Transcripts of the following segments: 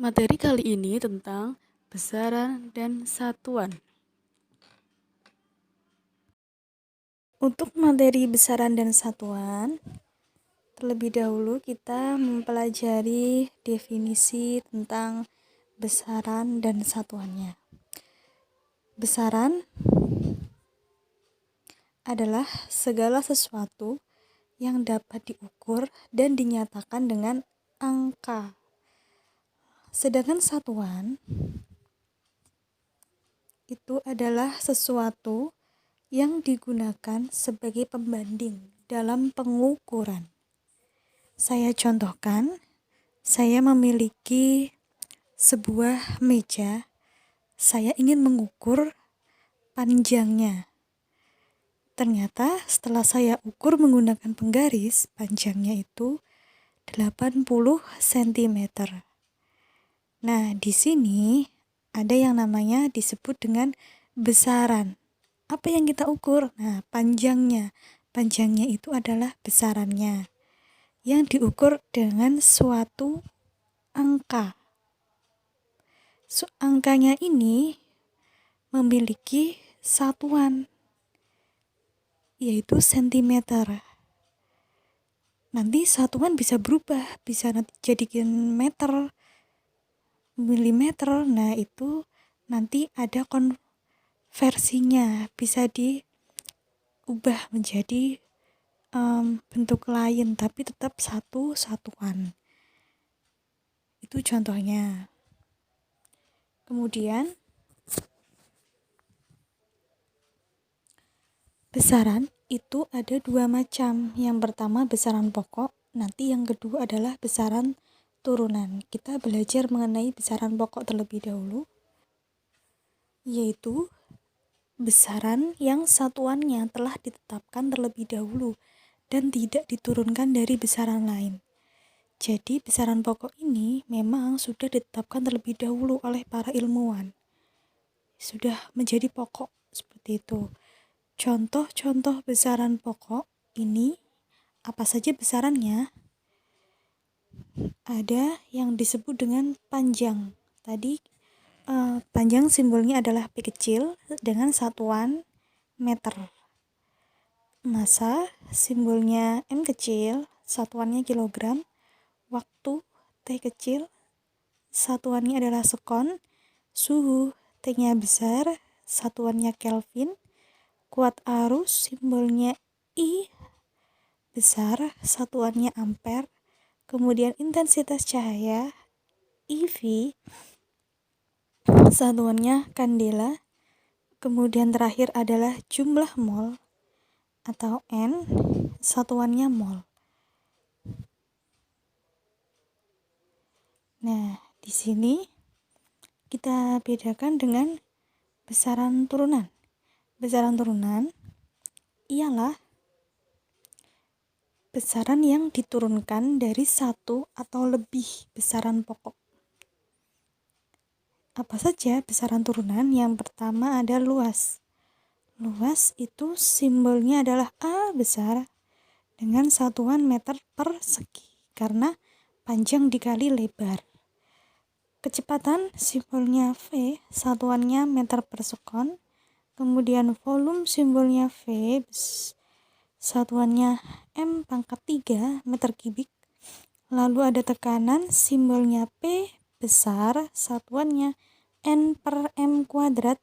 Materi kali ini tentang besaran dan satuan. Untuk materi besaran dan satuan, terlebih dahulu kita mempelajari definisi tentang besaran dan satuannya. Besaran adalah segala sesuatu yang dapat diukur dan dinyatakan dengan angka. Sedangkan satuan itu adalah sesuatu yang digunakan sebagai pembanding dalam pengukuran. Saya contohkan, saya memiliki sebuah meja, saya ingin mengukur panjangnya. Ternyata setelah saya ukur menggunakan penggaris, panjangnya itu 80 cm. Nah, di sini ada yang namanya disebut dengan besaran. Apa yang kita ukur? Nah, panjangnya. Panjangnya itu adalah besarannya yang diukur dengan suatu angka. Angkanya ini memiliki satuan, yaitu sentimeter. Nanti satuan bisa berubah, bisa nanti jadikan meter, milimeter. Nah, itu nanti ada konversinya, bisa diubah menjadi bentuk lain, tapi tetap satu satuan. Itu contohnya. Kemudian besaran itu ada dua macam. Yang pertama besaran pokok, nanti yang kedua adalah besaran turunan. Kita belajar mengenai besaran pokok terlebih dahulu, yaitu besaran yang satuannya telah ditetapkan terlebih dahulu dan tidak diturunkan dari besaran lain. Jadi besaran pokok ini memang sudah ditetapkan terlebih dahulu oleh para ilmuwan. Sudah menjadi pokok seperti itu. Contoh-contoh besaran pokok ini apa saja besarannya? Ada yang disebut dengan panjang. Tadi panjang simbolnya adalah P kecil dengan satuan meter. Massa simbolnya M kecil, satuannya kilogram. Waktu T kecil, satuannya adalah sekon. Suhu T-nya besar, satuannya Kelvin. Kuat arus simbolnya I besar, satuannya ampere. Kemudian intensitas cahaya IV, satuannya kandela. Kemudian terakhir adalah jumlah mol atau N, satuannya mol. Nah, di sini kita bedakan dengan besaran turunan. Besaran turunan ialah besaran yang diturunkan dari satu atau lebih besaran pokok. Apa saja besaran turunan? Yang pertama ada luas. Luas itu simbolnya adalah A besar dengan satuan meter persegi karena panjang dikali lebar. Kecepatan simbolnya V, satuannya meter per sekon. Kemudian volume simbolnya V, satuannya M pangkat 3 meter kubik. Lalu ada tekanan simbolnya P besar, satuannya N per M kuadrat.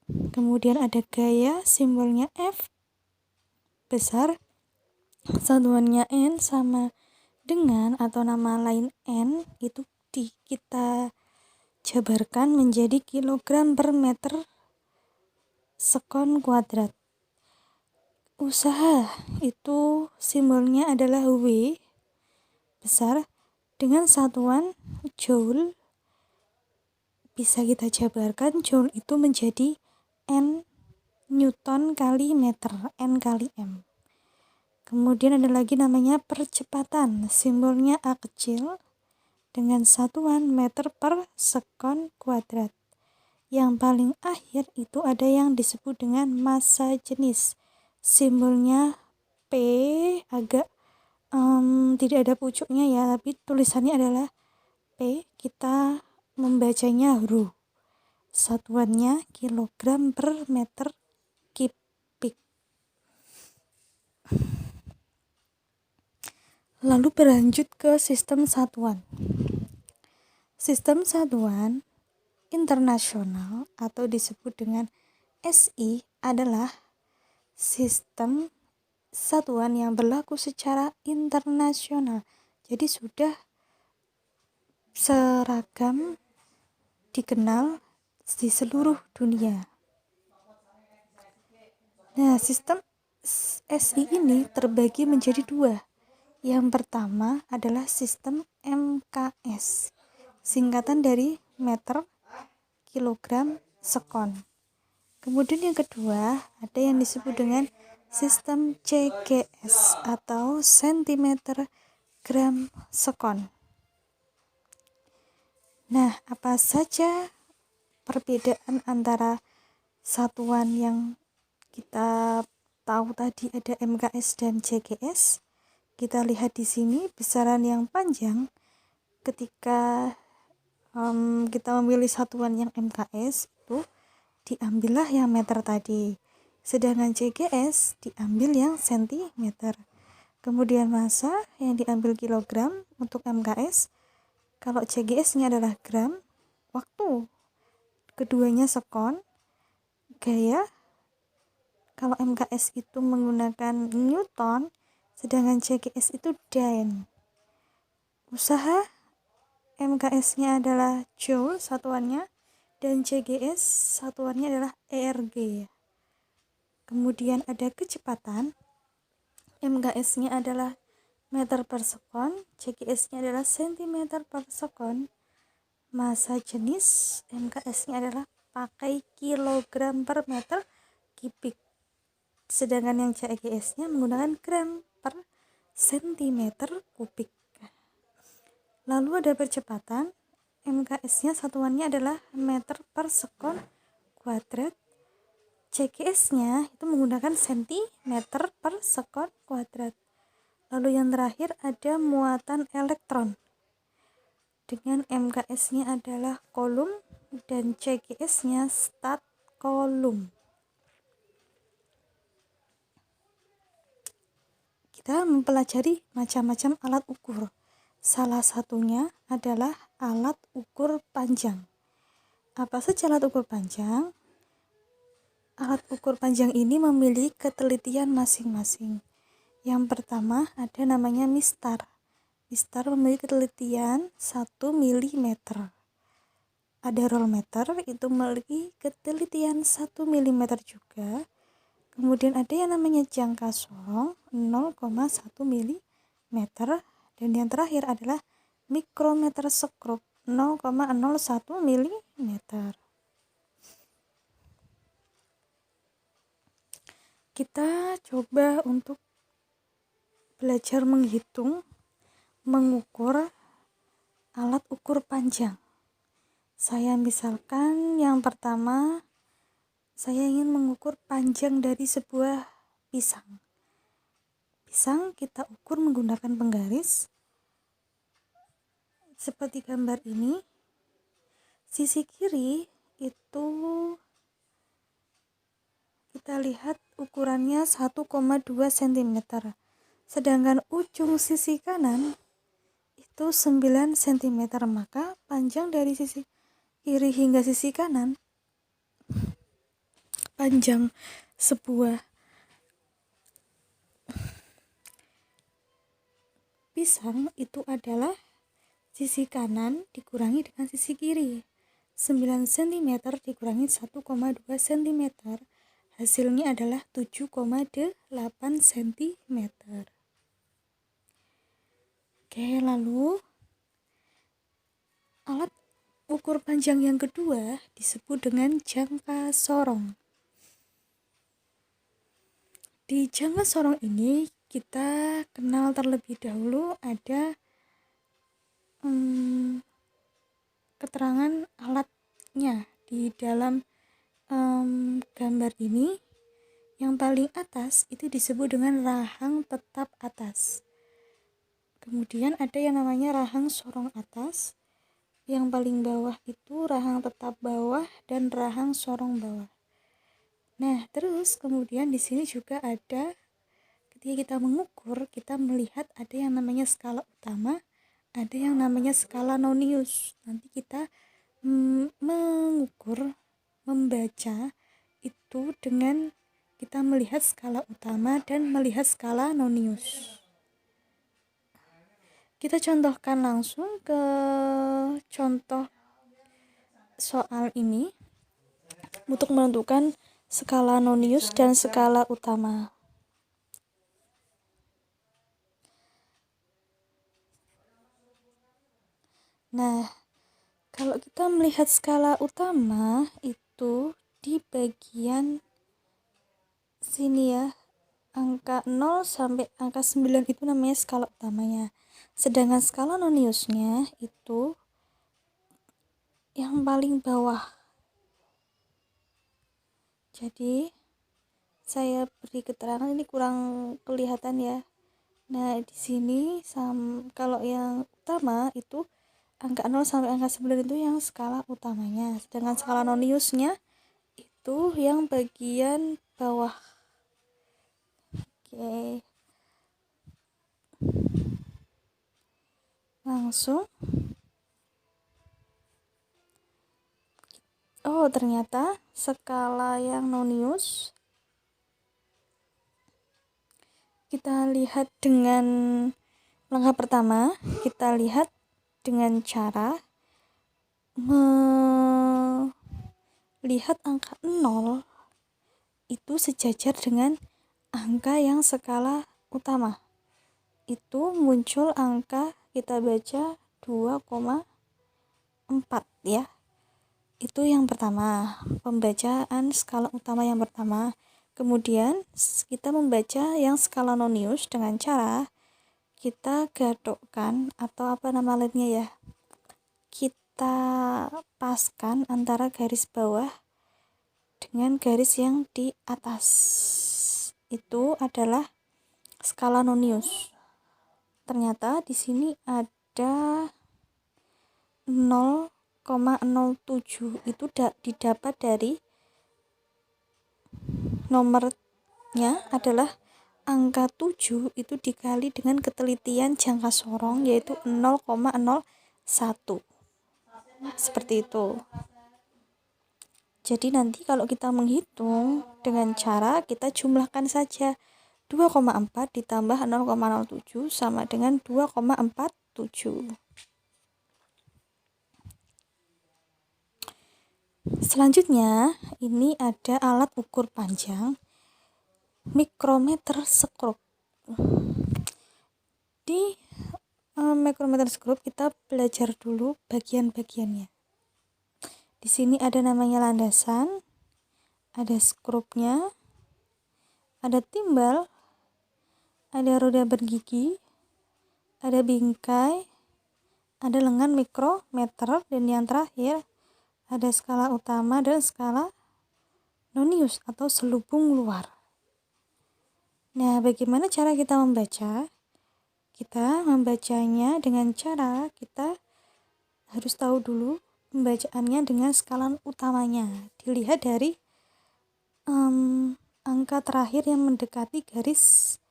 Kemudian ada gaya simbolnya F besar, satuannya N sama dengan atau nama lain N itu kita jabarkan menjadi kilogram per meter sekon kuadrat. Usaha itu simbolnya adalah W besar dengan satuan joule. Bisa kita jabarkan joule itu menjadi N Newton kali meter, N kali M. Kemudian ada lagi namanya percepatan, simbolnya A kecil dengan satuan meter per sekon kuadrat. Yang paling akhir itu ada yang disebut dengan massa jenis, simbolnya P, agak tidak ada pucuknya ya, tapi tulisannya adalah kita membacanya Ru. Satuannya kilogram per meter kubik. Lalu berlanjut ke sistem satuan. Sistem satuan internasional atau disebut dengan SI adalah sistem satuan yang berlaku secara internasional. Jadi sudah seragam dikenal di seluruh dunia. Nah, sistem SI ini terbagi menjadi dua. Yang pertama adalah sistem MKS, singkatan dari meter, kilogram, sekon. Kemudian yang kedua ada yang disebut dengan sistem CGS atau sentimeter, gram, sekon. Nah, apa saja perbedaan antara satuan yang kita tahu tadi ada MKS dan CGS? Kita lihat di sini besaran yang panjang ketika kita memilih satuan yang MKS itu diambillah yang meter tadi, sedangkan CGS diambil yang sentimeter. Kemudian massa yang diambil kilogram untuk MKS, kalau CGS-nya adalah gram, waktu keduanya sekon, gaya kalau MKS itu menggunakan Newton, sedangkan CGS itu Dyne. Usaha MKS-nya adalah Joule satuannya dan CGS satuannya adalah ERG. Kemudian ada kecepatan, MKS-nya adalah meter per sekon, CGS-nya adalah sentimeter per sekon. Massa jenis MKS-nya adalah pakai kilogram per meter kubik. Sedangkan yang CGS-nya menggunakan gram per sentimeter kubik. Lalu ada percepatan, MKS-nya satuannya adalah meter per sekon kuadrat. CGS-nya itu menggunakan sentimeter per sekon kuadrat. Lalu yang terakhir ada muatan elektron. Dengan MKS-nya adalah kolom dan CGS-nya stat kolom. Kita mempelajari macam-macam alat ukur. Salah satunya adalah alat ukur panjang. Apa saja alat ukur panjang? Alat ukur panjang ini memiliki ketelitian masing-masing. Yang pertama ada namanya mistar. Mistar memiliki ketelitian 1 mm. Ada rollmeter, itu memiliki ketelitian 1 mm juga. Kemudian ada yang namanya jangka sorong 0,1 mm. Dan yang terakhir adalah mikrometer skrup 0,01 mm. Kita coba untuk belajar menghitung, mengukur alat ukur panjang. Saya misalkan yang pertama, saya ingin mengukur panjang dari sebuah pisang. Pisang kita ukur menggunakan penggaris. Seperti gambar ini, sisi kiri itu kita lihat ukurannya 1,2 cm. Sedangkan ujung sisi kanan itu 9 cm. Maka panjang dari sisi kiri hingga sisi kanan, panjang sebuah pisang itu adalah sisi kanan dikurangi dengan sisi kiri. 9 cm dikurangi 1,2 cm, hasilnya adalah 7,8 cm. Oke, lalu alat ukur panjang yang kedua disebut dengan jangka sorong. Di jangka sorong ini kita kenal terlebih dahulu ada keterangan alatnya di dalam gambar ini. Yang paling atas itu disebut dengan rahang tetap atas. Kemudian ada yang namanya rahang sorong atas, yang paling bawah itu rahang tetap bawah dan rahang sorong bawah. Nah, terus kemudian di sini juga ada, ketika kita mengukur, kita melihat ada yang namanya skala utama, ada yang namanya skala nonius. Nanti kita mengukur, membaca itu dengan kita melihat skala utama dan melihat skala nonius. Kita contohkan langsung ke contoh soal ini untuk menentukan skala nonius dan skala utama. Nah, kalau kita melihat skala utama itu di bagian sini ya, angka 0 sampai angka 9 itu namanya skala utamanya. Sedangkan skala noniusnya itu yang paling bawah. Jadi saya beri keterangan, ini kurang kelihatan ya. Nah, di sini kalau yang utama itu angka 0 sampai angka 9 itu yang skala utamanya. Sedangkan skala noniusnya itu yang bagian bawah. Oke. Langsung. Oh, ternyata skala yang nonius kita lihat dengan langkah pertama, kita lihat dengan cara melihat angka 0 itu sejajar dengan angka yang skala utama. Itu muncul angka, kita baca 2,4 ya. Itu yang pertama, pembacaan skala utama yang pertama. Kemudian kita membaca yang skala nonius dengan cara kita gadokkan atau apa nama lainnya ya, kita paskan antara garis bawah dengan garis yang di atas. Itu adalah skala nonius. Ternyata di sini ada 0,07 itu didapat dari nomornya adalah angka 7 itu dikali dengan ketelitian jangka sorong yaitu 0,01. Seperti itu. Jadi nanti kalau kita menghitung dengan cara kita jumlahkan saja 2,4 ditambah 0,07 sama dengan 2,47. Selanjutnya, ini ada alat ukur panjang mikrometer skrup. Di mikrometer skrup kita belajar dulu bagian-bagiannya. Di sini ada namanya landasan, ada skrupnya, ada timbal, ada roda bergigi, ada bingkai, ada lengan mikrometer, dan yang terakhir ada skala utama dan skala nonius atau selubung luar. Nah, bagaimana cara kita membaca? Kita membacanya dengan cara kita harus tahu dulu pembacaannya dengan skala utamanya. Dilihat dari angka terakhir yang mendekati garis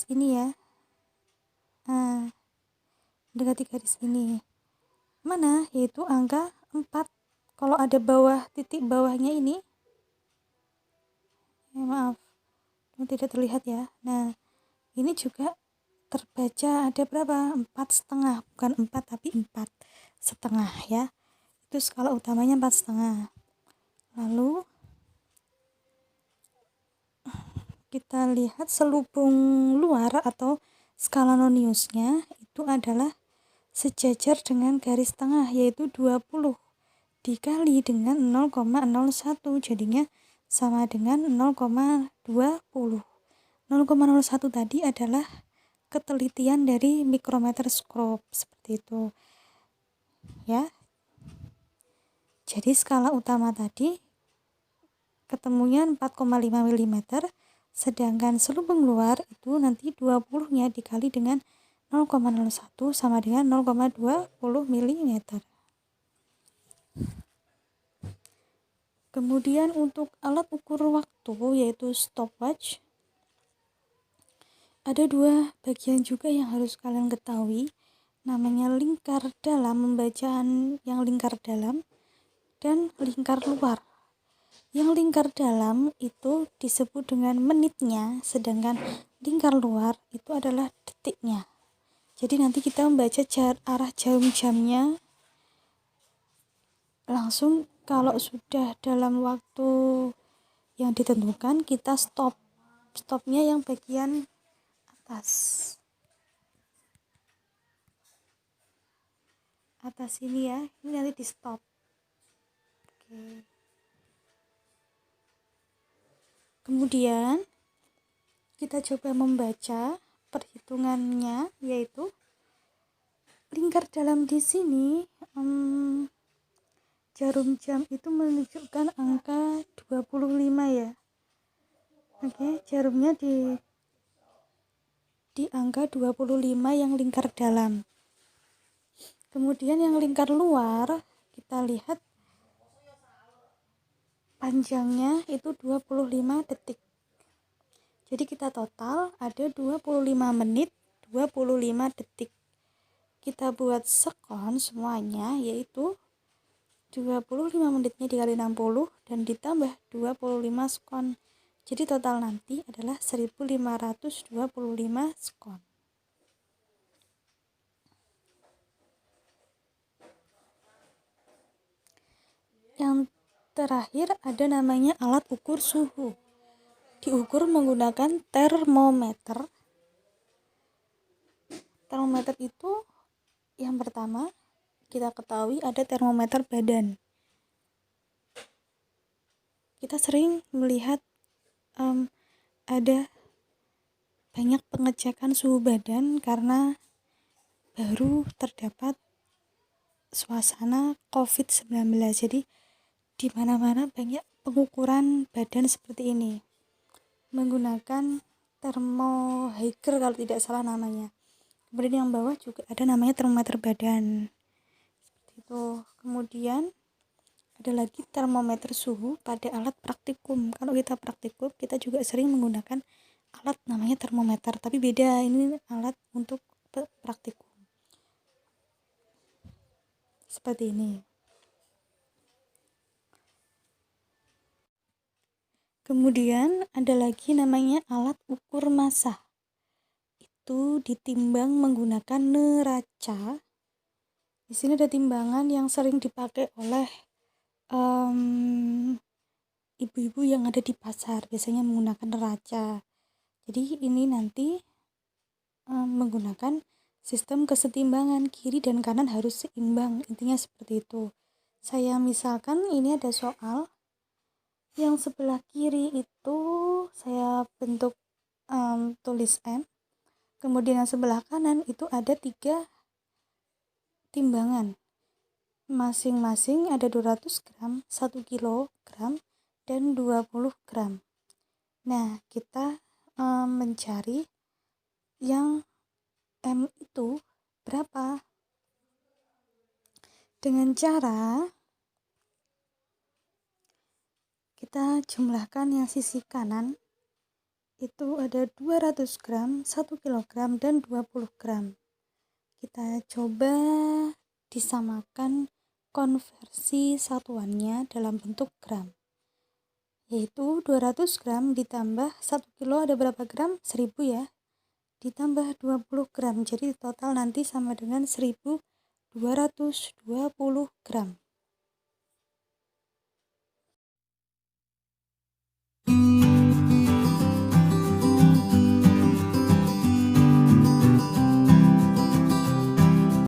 ini ya. Mendekati garis ini. Mana? Yaitu angka 4. Kalau ada bawah, titik bawahnya ini, maaf, tidak terlihat ya. Nah, ini juga terbaca ada berapa? 4,5, bukan 4 tapi 4,5 ya. Itu skala utamanya 4,5. Lalu kita lihat selubung luar atau skala noniusnya itu adalah sejajar dengan garis tengah yaitu 20 dikali dengan 0,01, jadinya sama dengan 0,20. 0,01 tadi adalah ketelitian dari mikrometer skrup, seperti itu ya. Jadi skala utama tadi ketemunya 4,5 mm, sedangkan selubung luar itu nanti 20-nya dikali dengan 0,01 sama dengan 0,20 mm. Kemudian untuk alat ukur waktu yaitu stopwatch, ada dua bagian juga yang harus kalian ketahui, namanya lingkar dalam, pembacaan yang lingkar dalam dan lingkar luar. Yang lingkar dalam itu disebut dengan menitnya, sedangkan lingkar luar itu adalah detiknya. Jadi nanti kita membaca arah jarum jamnya langsung. Kalau sudah dalam waktu yang ditentukan, kita stopnya yang bagian atas ini ya, ini nanti di stop. Oke. Kemudian kita coba membaca perhitungannya, yaitu lingkar dalam di sini jarum jam itu menunjukkan angka 25 ya. Oke, jarumnya di angka 25 yang lingkar dalam. Kemudian yang lingkar luar kita lihat panjangnya itu 25 detik. Jadi kita total ada 25 menit 25 detik. Kita buat sekon semuanya, yaitu 25 menitnya dikali 60 dan ditambah 25 sekon. Jadi total nanti adalah 1525 sekon. Yang terakhir ada namanya alat ukur suhu. Diukur menggunakan termometer. Termometer itu yang pertama kita ketahui ada termometer badan. Kita sering melihat ada banyak pengecekan suhu badan karena baru terdapat suasana COVID-19. Jadi di mana-mana banyak pengukuran badan seperti ini menggunakan thermohiker kalau tidak salah namanya. Kemudian yang bawah juga ada namanya termometer badan. Seperti itu. Kemudian ada lagi termometer suhu pada alat praktikum. Kalau kita praktikum, kita juga sering menggunakan alat namanya termometer, tapi beda, ini alat untuk praktikum. Seperti ini. Kemudian ada lagi namanya alat ukur massa. Itu ditimbang menggunakan neraca. Di sini ada timbangan yang sering dipakai oleh ibu-ibu yang ada di pasar, biasanya menggunakan neraca. Jadi ini nanti menggunakan sistem kesetimbangan, kiri dan kanan harus seimbang, intinya seperti itu. Saya misalkan ini ada soal yang sebelah kiri itu saya bentuk tulis M, kemudian yang sebelah kanan itu ada 3 timbangan, masing-masing ada 200 gram, 1 kilogram, dan 20 gram. Nah, kita mencari yang M itu berapa? Dengan cara kita jumlahkan yang sisi kanan itu ada 200 gram, 1 kilogram, dan 20 gram. Kita coba disamakan konversi satuannya dalam bentuk gram, yaitu 200 gram ditambah 1 kilo ada berapa gram? 1000 ya, ditambah 20 gram, jadi total nanti sama dengan 1220 gram.